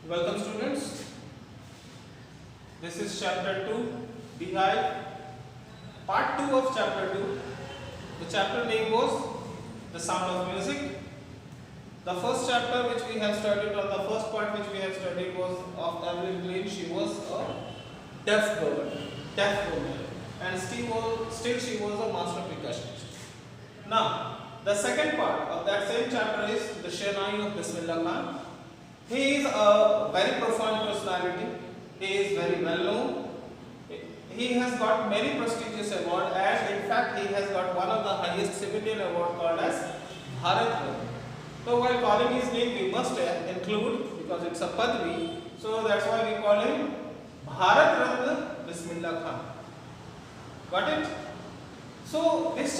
Welcome students. This is chapter 2, Beehive, part 2 of chapter 2. The chapter name was The Sound of Music. The first chapter which we have studied, or the first part which we have studied, was of Evelyn Glenn. She was a deaf woman, and still she was a master percussionist. Now, the second part of that same chapter is the Shehnai of Bismillah Khan. He is a very profound personality. He is very well known. He has got many prestigious awards, and in fact he has got one of the highest civilian award called as Bharat Ratna. So while calling his name we must include, because it's a Padvi, so that's why we call him Bharat Ratna Bismillah Khan. Got it? So in this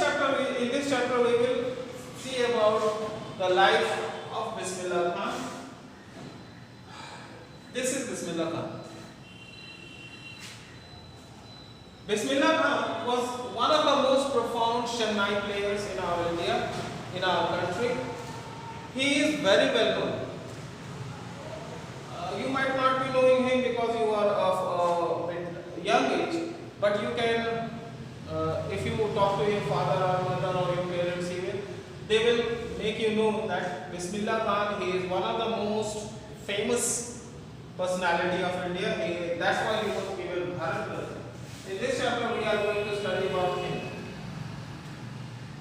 chapter we will see about the life of Bismillah Khan. This is Bismillah Khan. Bismillah Khan was one of the most profound Shehnai players in our India, in our country. He is very well known. You might not be knowing him because you are of a young age, but you can, if you talk to your father or mother or your parents even, they will make you know that Bismillah Khan, he is one of the most famous personality of India. That's why he was given Bharat Ratna. In this chapter we are going to study about him.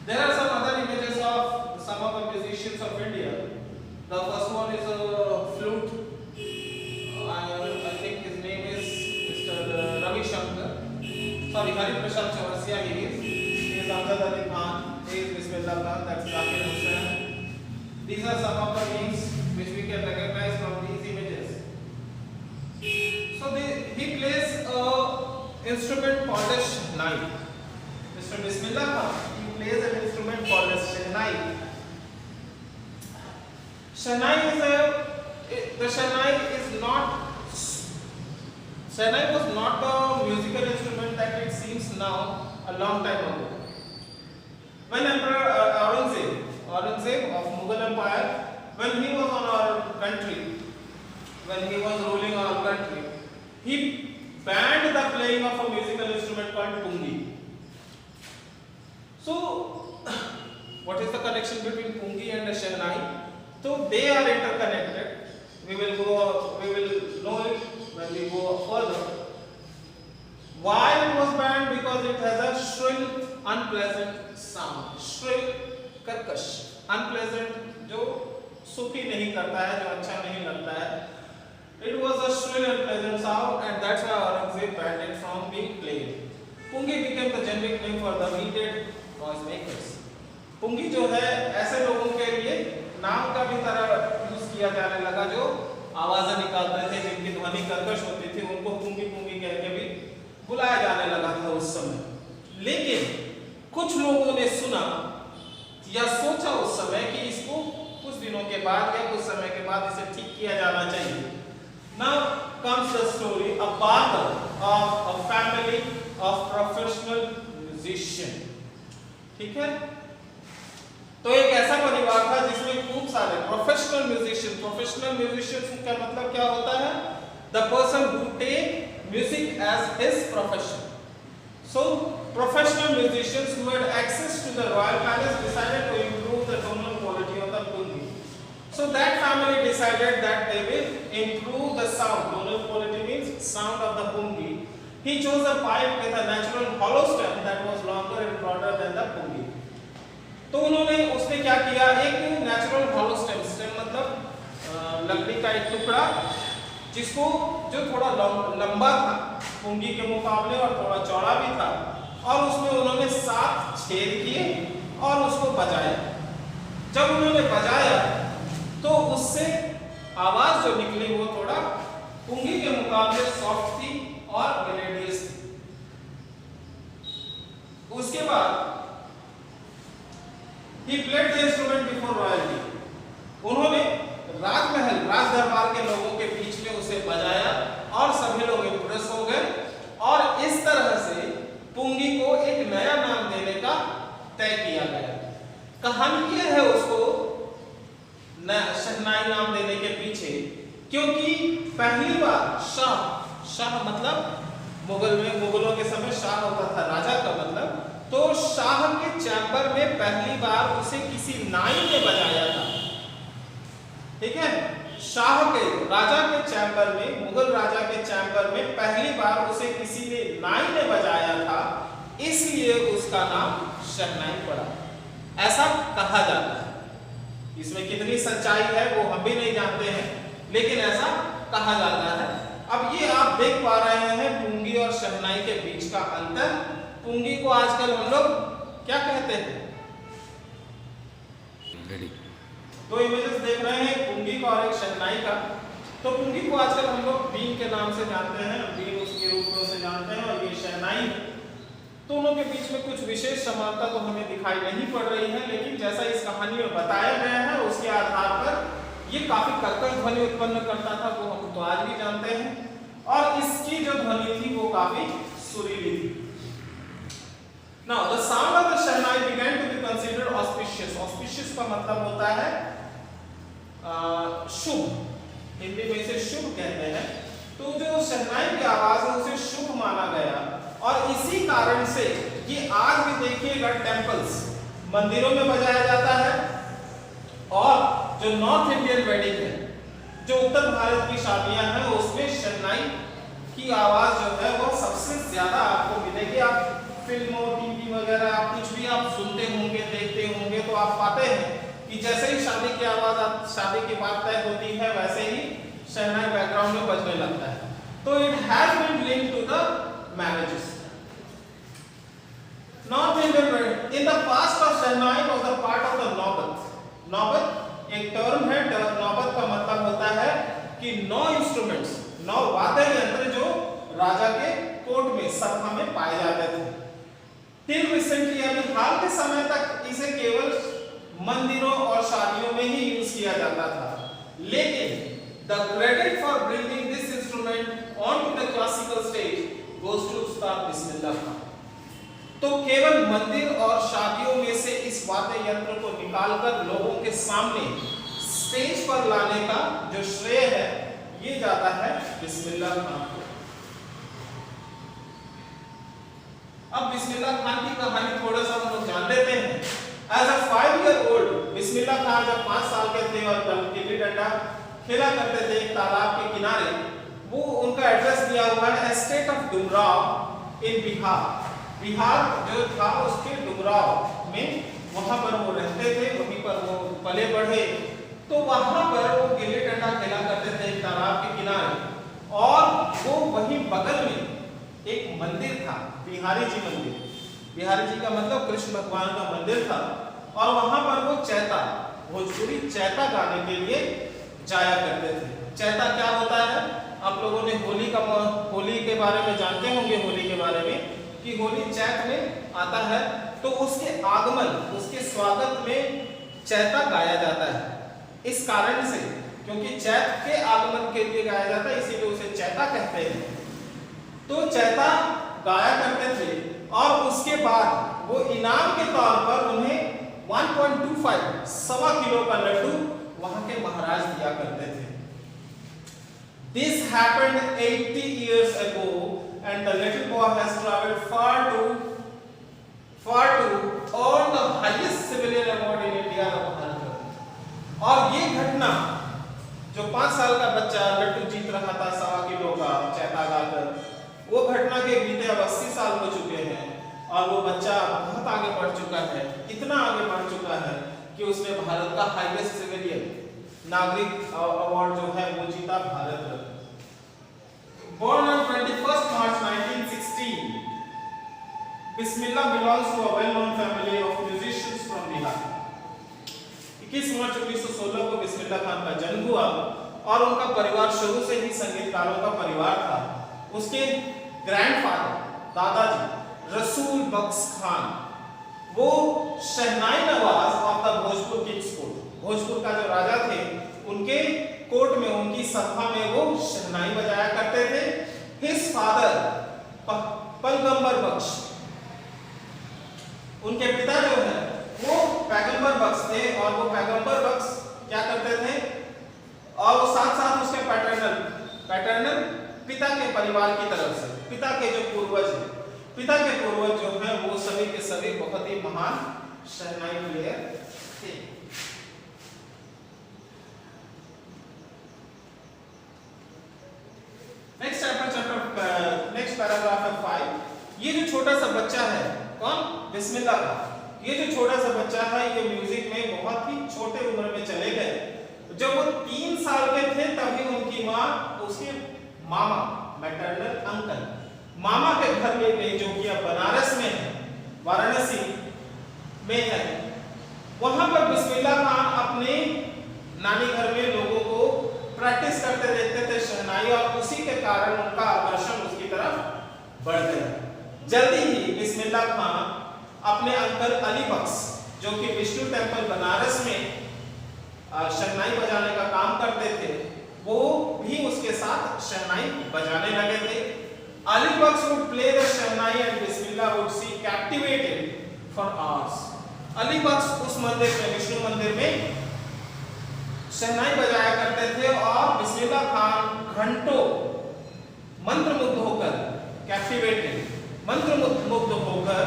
There are some other images of some of the musicians of India. The first one is a flute. I think his name is Mr. Ravi Shankar. Sorry, Hari Prasad Chaurasia he is. He is Amjad Ali Khan. He is Bismillah Khan. That's Zakir Hussain. These are some of the names which we can recognize from these images. So he plays a instrument called a Shehnai. Mr. Bismillah Khan, he plays an instrument called a Shehnai. Shehnai was not a musical instrument that it seems now, a long time ago. When Emperor Aurangzeb of Mughal Empire, when he was on our country, when he was ruling our country, he banned the playing of a musical instrument called pungi. So, what is the connection between pungi and the Shehnai? So they are interconnected. We will know it when we go further. Why it was banned? Because it has a shrill, unpleasant sound. Shrill, karkash, unpleasant, जो सुखी नहीं करता है, जो अच्छा नहीं लगता है. It was a shrill and pleasant sound, and that's why Aurangzeb banned it from being played. Pungi became the generic name for the needed noise makers. Pungi जो है ऐसे लोगों के लिए नाम का भी तरह यूज किया जाने लगा जो आवाजें निकालते थे, जिनकी ध्वनि कर्कश होती थी, उनको पुंगी पुंगी कह के भी बुलाया जाने लगा था उस समय. लेकिन कुछ लोगों ने सुना या सोचा उस समय कि इसको कुछ दिनों के बाद या कुछ समय के बाद इसे ठीक किया जाना चाहिए. Now comes the story, a father of a family of professional musician. ठीक है? तो एक ऐसा परिवार था जिसमें खूब सारे प्रोफेशनल म्यूजिशियंस का मतलब क्या होता है? The person who take music as his profession. So professional musicians who had access to the royal palace decided to improve the tonal quality of the pungi. So that family decided that they will improve the sound. Tonal quality means sound of the pungi. He chose a pipe with a natural hollow stem that was longer and broader than the pungi. तो उसने क्या किया, एक natural hollow stem मतलब लकड़ी का एक टुकड़ा जिसको जो थोड़ा लंबा था पुंगी के मुकाबले और थोड़ा चौड़ा भी था, और उसमें उन्होंने 7 छेद किए और उसको बजाया. जब उन्होंने बजाया तो उससे आवाज जो निकली वो थोड़ा पुंगी के मुकाबले सॉफ्ट थी और मेलोडियस थी. उसके बाद He played the instrument before royalty. उन्होंने राज दरबार के लोगों के बीच में उसे बजाया और सभी लोग इम्प्रेस हो गए, और इस तरह से पुंगी को एक नया नाम देने का तय किया गया. कहानी यह है उसको शेहनाई नाम देने के पीछे, क्योंकि पहली बार शाह मतलब मुगलों के समय शाह होता था राजा का मतलब, तो शाह के चैम्बर में पहली बार उसे किसी नाई ने बजाया था। ठीक है, शाह के राजा के चैम्बर में, मुगल राजा के चैम्बर में पहली बार उसे किसी ने नाई ने बजाया था, इसलिए उसका नाम शहनाई पड़ा, ऐसा कहा जाता है। इसमें कितनी सच्चाई है वो हम भी नहीं जानते हैं, लेकिन ऐसा कहा जाता है। अब ये आप देख पा रहे हैं पुंगी और शहनाई के बीच का अंतर। पुंगी को आजकल हम लोग क्या कहते हैं? दो इमेजेस देख रहे हैं, पुंगी का और एक शहनाई का। तो पुंगी को आजकल हम लोग बीन के नाम से जानते हैं, बीन उसके रूप में से जानते हैं, और ये शहनाई। दोनों के बीच में कुछ विशेष समानता तो हमें दिखाई नहीं पड़ रही है, लेकिन जैसा इस कहानी में बताया गया है उसके आधार पर ये काफी कर्कश ध्वनि उत्पन्न करता था, वो हम तो आज भी जानते हैं, और इसकी जो ध्वनि थी वो काफी सुरीली थी। Now the sound of the shehnai began to be considered auspicious. Auspicious का मतलब होता है शुभ, हिंदी में इसे शुभ कहते हैं। तो जो शहनाई की आवाज है उसे शुभ माना गया, और इसी कारण से ये आज भी देखिएगा टेम्पल्स, मंदिरों में बजाया जाता है, और जो नॉर्थ इंडियन वेडिंग है, जो उत्तर भारत की शादियां हैं, उसमें शहनाई की आवाज जो है वो सबसे ज्यादा आपको मिलेगी। आप फिल्मों, टीवी वगैरह आप कुछ भी आप सुनते होंगे, देखते होंगे, तो आप पाते हैं कि जैसे ही शादी की आवाज शादी की बात तय होती है, वैसे ही शहनाई बैकग्राउंड में बजने लगता है। तो it has been linked to the marriages. North Indian in the past of shehnai was the part of the naubat. Naubat एक टर्म है, नौबत का मतलब होता है कि 9 इंस्ट्रूमेंट्स, 9 वाद्य यंत्र जो राजा के कोर्ट में सभा में पाए जाते थे। टिल रिसेंटली, अभी हाल के समय तक इसे केवल मंदिरों और शादियों में ही यूज किया जाता था, लेकिन the credit for bringing this instrument on to the classical stage goes to Ustad Bismillah Khan. तो केवल मंदिर और शादियों में से इस वाद्य यंत्र को निकालकर लोगों के सामने स्टेज पर लाने का जो श्रेय है ये जाता है बिस्मिल्लाह खान को। अब बिस्मिल्लाह खान की कहानी थोड़ा सा हम लोग जान लेते हैं। As a 5-year-old Bismillah Khan जब 5 साल के थे और गिल्ली डंडा खेला करते थे एक तालाब के किनारे, वो उनका एड्रेस दिया हुआ है स्टेट ऑफ डुमराव इन बिहार। बिहार जो था उसके डुमराव में, वहां पर वो रहते थे, वहीं पर वो पले बढ़े। तो वहां पर वो गिल्ली डंडा खेला करते थे एक तालाब के किनारे, और वो वहीं बगल में एक मंदिर था, बिहारी जी मंदिर। बिहारी जी का मतलब कृष्ण भगवान का मंदिर था, और वहां पर वो चैता, भोजपुरी चैता गाने के लिए जाया करते थे। चैता क्या होता है? आप लोगों ने होली के बारे में जानते होंगे, होली के बारे में कि होली चैत में आता है, तो उसके आगमन, उसके स्वागत में चैता गाया जाता है। इस कारण से, क्योंकि चैत के आगमन के लिए गाया जाता है, इसीलिए उसे चैता कहते हैं। तो चैता गाया करते थे, और उसके बाद वो इनाम के तौर पर उन्हें 1.25 सवा किलो का लड्डू वहां के महाराज दिया करते थे। This happened 80 years ago, and the little boy has traveled far to earn the highest civilian award in India, the Bharat Ratna। और ये घटना, जो 5 साल का बच्चा लड्डू जीत रहा था सवा किलो का चैता गाकर, वो घटना के बीते अब 80 साल हो चुके हैं, और वो बच्चा बहुत आगे बढ़ चुका है, इतना आगे बढ़ चुका है कि उसने भारत का हाईएस्ट सिविलियन नागरिक अवार्ड जो है वो जीता, Bharat Ratna. Born on 21st March 1916, Bismillah belongs to a well-known family of musicians from Bihar। 21 मार्च 1916 को बिस्मिल्लाह खान का जन्म हुआ, और उनका परिवार शुरू से ही संगीतकारों का परिवार था। उसके ग्रैंडफादर, दादाजी रसूल बख्श खान, वो शहनाई नवाज of the Bhojpur king's court, Bhojpur का जो राजा थे, उनके कोर्ट में, उनकी सभा में वो शहनाई बजाया करते थे। हिज फादर पैगंबर बख्श, उनके पिता जो है वो पैगंबर बख्श थे, और वो पैगंबर बख्श क्या करते थे? और वो साथ साथ उसके पैटर्नल पिता के परिवार की तरफ से, पिता के जो पूर्वज हैं, पिता के पूर्वज जो हैं वो सभी के सभी बहुत ही महान शहनाई प्लेयर थे। नेक्स्ट पैराग्राफ है 5। ये जो छोटा सा बच्चा है, कौन? बिस्मिल्लाह खां। ये जो छोटा सा बच्चा है ये म्यूजिक में बहुत ही छोटे उम्र में चले गए। जब वो 3 साल के थे तभी उनकी माँ उसके मामा, मैटरनल अंकल, मामा के घर में गई जो कि अब बनारस में है, वाराणसी में है। वहां पर बिस्मिल्लाह खां अपने नानी घर में लोगों को प्रैक्टिस करते देखते थे शहनाई, और उसी के कारण उनका आकर्षण उसकी तरफ बढ़ गया। जल्दी ही बिस्मिल्लाह खां अपने अंकल अली बख्श जो कि विष्णु टेम्पल बनारस में शहनाई बजाने का काम करते थे, वो भी उसके साथ शहनाई बजाने लगे थे। अली बख्श would play the shehnai and Bismillah would see captivated for hours। Ali बख्श उस मंदिर में, विष्णु मंदिर में शहनाई बजाया करते थे और बिस्मिल्लाह खान घंटों मंत्रमुग्ध होकर, कैप्टिवेटेड, मंत्रमुग्ध होकर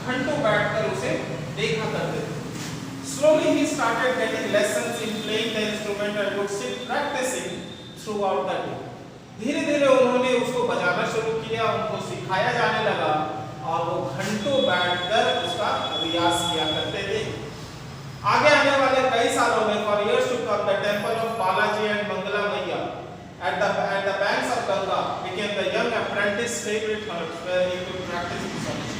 घंटों बैठकर उसे देखा करते थे। Slowly he started getting lessons in playing the instrument and would sit practicing throughout the day। धीरे-धीरे उन्होंने उसको बजाना शुरू किया, उनको सिखाया जाने लगा और वो घंटों बैठकर उसका रियाज किया करते थे। आगे आने वाले कई सालों में for years to come the temple of Balaji and Mangala Maiya at the banks of Ganga became the young apprentice favorite hearth where he could practice his songs।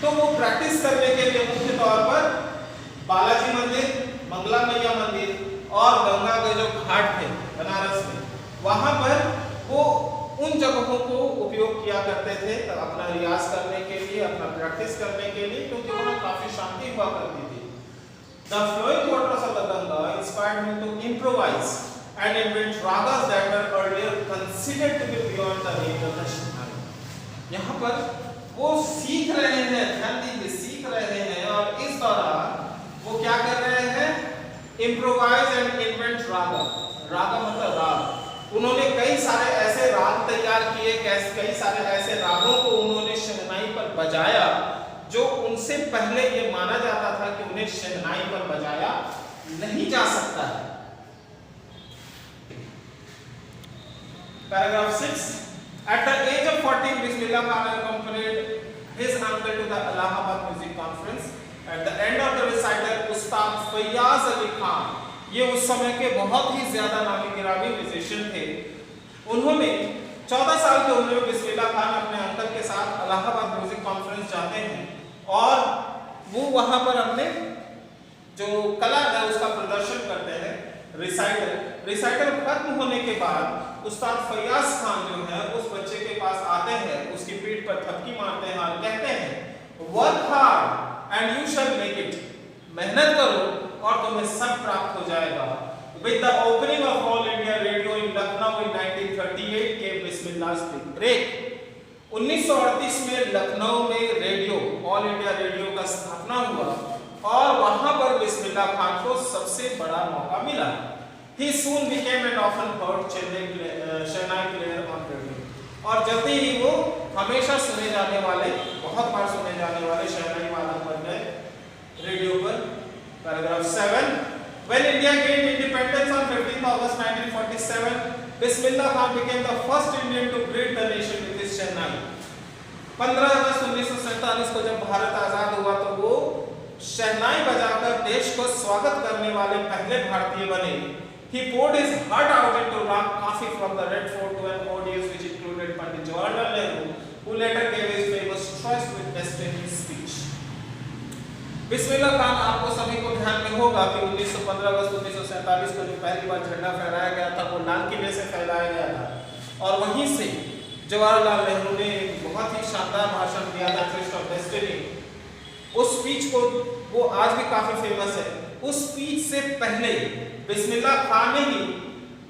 तो वो प्रैक्टिस करने के लिए मुख्य तौर पर बालाजी मंदिर, मंगला मैया मंदिर और गंगा के जो घाट थे बनारस में, वहां पर वो उन जगहों को उपयोग किया करते थे अपना रियाज करने के लिए, अपना प्रैक्टिस करने के लिए, क्योंकि वहां काफी शांति हुआ करती थी। The flowing waters of the Ganga inspired him to improvise and invent ragas that were earlier considered to be beyond the range of the Shahnayi। यहाँ पर वो सीख रहे हैं, ध्यान दीजिए, सीख रहे हैं, और इस दौरान वो क्या कर रहे हैं? इम्प्रोवाइज एंड इन्वेंट रागा। रागा मतलब राग। उन्होंने कई सारे ऐसे राग तैयार किए, कई सारे ऐसे रागों को उन्होंने शहनाई पर बजाया जो उनसे पहले ये माना जाता था कि उन्हें शहनाई पर बजाया नहीं जा सकता है। Paragraph 6। At the age of 14, Bismillah Khan accompanied his uncle to the Allahabad music conference। At the end of the recital, उस्ताद फैयाज अली खान, ये उस समय के बहुत ही ज्यादा नामी गिरामी म्यूजिशियन थे, उन्होंने 14 साल की उम्र में बिस्मिल्लाह खान अपने अंकल के साथ इलाहाबाद म्यूजिक कॉन्फ्रेंस जाते हैं और वो वहां पर अपने जो कला है उसका प्रदर्शन करते हैं। रिसाइटल खत्म होने के बाद उस्ताद फैयाज खान जो है उस बच्चे के पास आते हैं, उसकी पीठ पर थपकी मारते हैं और कहते हैं, work hard and you shall make it. मेहनत करो और तुम्हें सब प्राप्त हो जाएगा। With the opening of All India Radio in Lucknow in 1938 came Bismillah's big break। 1938 में लखनऊ में रेडियो, ऑल इंडिया रेडियो का स्थापना हुआ और वहां पर बिस्मिल्लाह खान को सबसे बड़ा मौका मिला। He soon became an often heard shehnai player on radio। और जल्दी ही वो हमेशा सुने जाने वाले, बहुत बार सुने जाने वाले शहनाई वादक बन गए रेडियो पर। Paragraph 7। When India gained independence on 15th August 1947, Bismillah Khan became the first Indian to greet the nation with his शहनाई। 15 अगस्त 1947 को जब भारत आजाद हुआ तो वो शहनाई बजाकर देश को स्वागत करने वाले पहले भारतीय बने। He poured his heart out into rag Kafi from the Red Fort to an audience which included Pandit Jawaharlal Nehru, who later gave his famous Choice with Destiny speech। Bismillah Khan, आपको सभी को ध्यान में होगा कि 15 अगस्त 1947 को जो पहली बार झंडा फहराया गया था वो लाल किले से फैलाया गया था और वहीं से जवाहरलाल नेहरू ने बहुत ही शानदार भाषण दिया था, ट्विस्ट ऑफ डेस्टिनी। उस स्पीच को वो आज भी काफी फेमस है। उस स्पीच से पहले बिस्मिल्लाह खान ने ही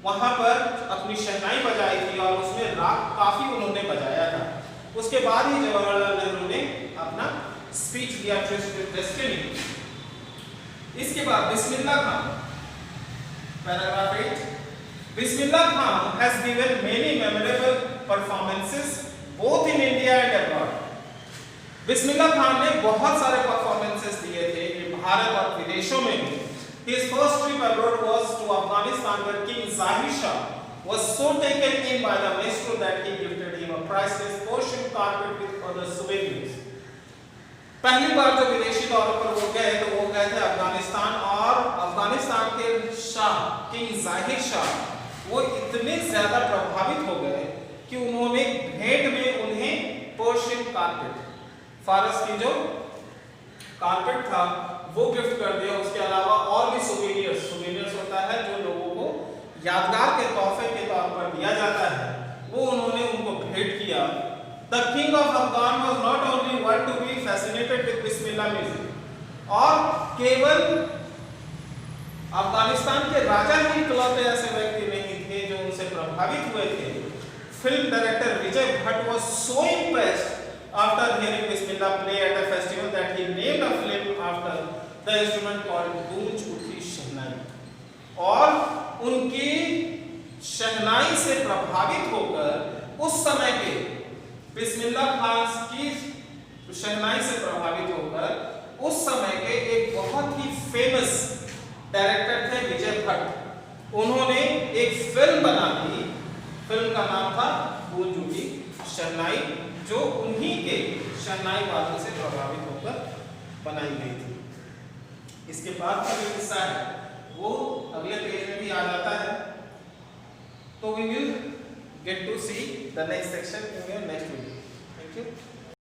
वहां पर अपनी शहनाई बजाई थी और उसमें राग काफी उन्होंने बजाया था। उसके बाद ही जवाहरलाल नेहरू ने अपना स्पीच दिया, ट्विस्ट विद डेस्टिनी। इसके बाद Bismillah Khan Paragraph 8. Bismillah Khan has given many memorable performances both in India and abroad. Bismillah Khan ने बहुत सारे परफॉर्मेंसेस दिए थे भारत और विदेशों में भी. His first trip abroad was to Afghanistan where King Zahir Shah was so taken in by the maestro that he gifted him a priceless Persian carpet with other souvenirs. पहली बार जब विदेशी दौरे पर वो गए तो वो गए थे अफगानिस्तान और अफगानिस्तान के शाह किंग जाहिर शाह वो इतने ज्यादा प्रभावित हो गए कि उन्होंने भेंट में उन्हें पर्शियन कारपेट फारस की जो कारपेट था वो गिफ्ट कर दिया. उसके अलावा और भी सुवेनियर्स होता है जो लोगों को यादगार के तोहफे के तौर पर दिया जाता है, वो उन्होंने उनको भेंट किया. The king of Afghan was not only one to be fascinated with Bismillah music और केवल अफगानिस्तान के राजा ही इकलौते ऐसे व्यक्ति नहीं थे जो उनसे प्रभावित हुए थे. Film director Vijay Bhatt was so impressed after hearing Bismillah play at a festival that he named a film after the instrument called गूंज उठी शहनाई. और उनकी शहनाई से प्रभावित होकर उस समय के बिस्मिल्लाह खान की शहनाई से प्रभावित होकर उस समय के एक बहुत ही फेमस डायरेक्टर थे विजय भट्ट. उन्होंने एक फिल्म बना दी. फिल्म का नाम था गूंज उठी शहनाई जो उन्हीं के शहनाई वादन से प्रभावित होकर बनाई गई थी. इसके बाद का जो हिस्सा है वो अगले पेज में भी आ जाता है. तो we will get to see the next section in your next video. Thank you.